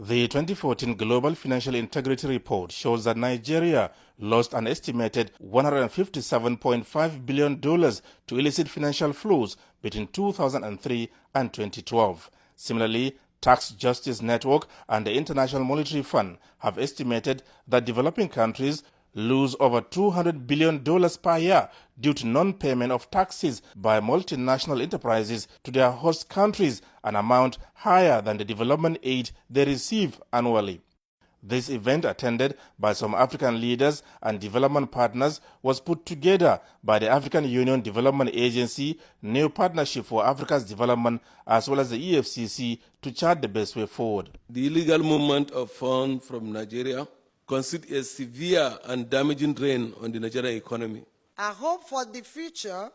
The 2014 Global Financial Integrity Report shows that Nigeria lost an estimated $157.5 billion to illicit financial flows between 2003 and 2012. Similarly, Tax Justice Network and the International Monetary Fund have estimated that developing countries lose over $200 billion per year due to non-payment of taxes by multinational enterprises to their host countries, an amount higher than the development aid they receive annually. This event, attended by some African leaders and development partners, was put together by the African Union Development Agency, New Partnership for Africa's Development, as well as the EFCC, to chart the best way forward. The illegal movement of funds from Nigeria constitute a severe and damaging drain on the Nigerian economy. Our hope for the future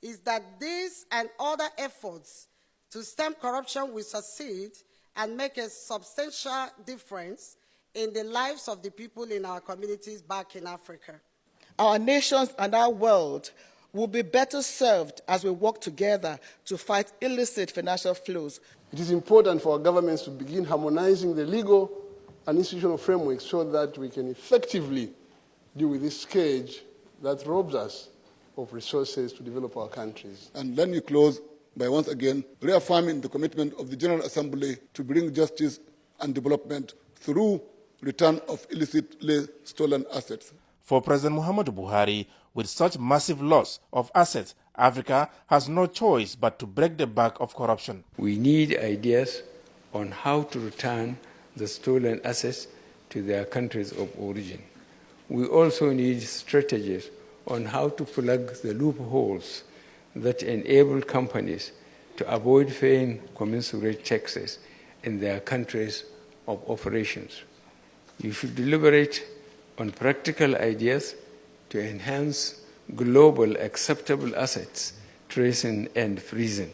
is that these and other efforts to stem corruption will succeed and make a substantial difference in the lives of the people in our communities back in Africa. Our nations and our world will be better served as we work together to fight illicit financial flows. It is important for our governments to begin harmonizing the legal and institutional frameworks so that we can effectively deal with this scourge that robs us of resources to develop our countries. And let me close by once again reaffirming the commitment of the General Assembly to bring justice and development through return of illicitly stolen assets. For President Muhammadu Buhari, with such massive loss of assets, Africa has no choice but to break the back of corruption. We need ideas on how to return the stolen assets to their countries of origin. We also need strategies on how to plug the loopholes that enable companies to avoid paying commensurate taxes in their countries of operations. You should deliberate on practical ideas to enhance global acceptable assets tracing and freezing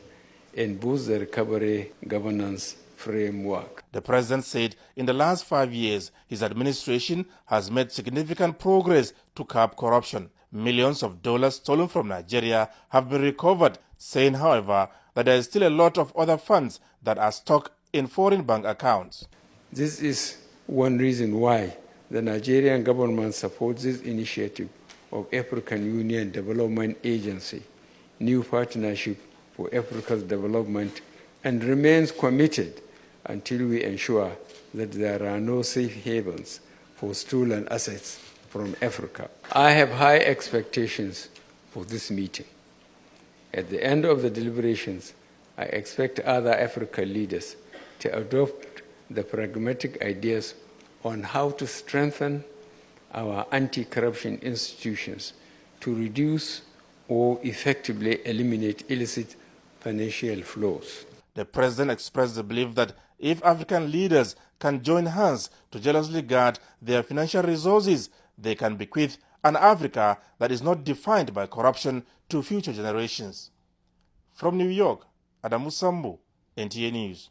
and boost the recovery governance framework. The president said in the last 5 years, his administration has made significant progress to curb corruption. Millions of dollars stolen from Nigeria have been recovered, saying, however, that there is still a lot of other funds that are stuck in foreign bank accounts. This is one reason why the Nigerian government supports this initiative of African Union Development Agency, New Partnership for Africa's Development, and remains committed until we ensure that there are no safe havens for stolen assets from Africa. I have high expectations for this meeting. At the end of the deliberations, I expect other African leaders to adopt the pragmatic ideas on how to strengthen our anti-corruption institutions to reduce or effectively eliminate illicit financial flows. The president expressed the belief that if African leaders can join hands to jealously guard their financial resources, they can bequeath an Africa that is not defined by corruption to future generations. From New York, Adamu Sambu, NTA News.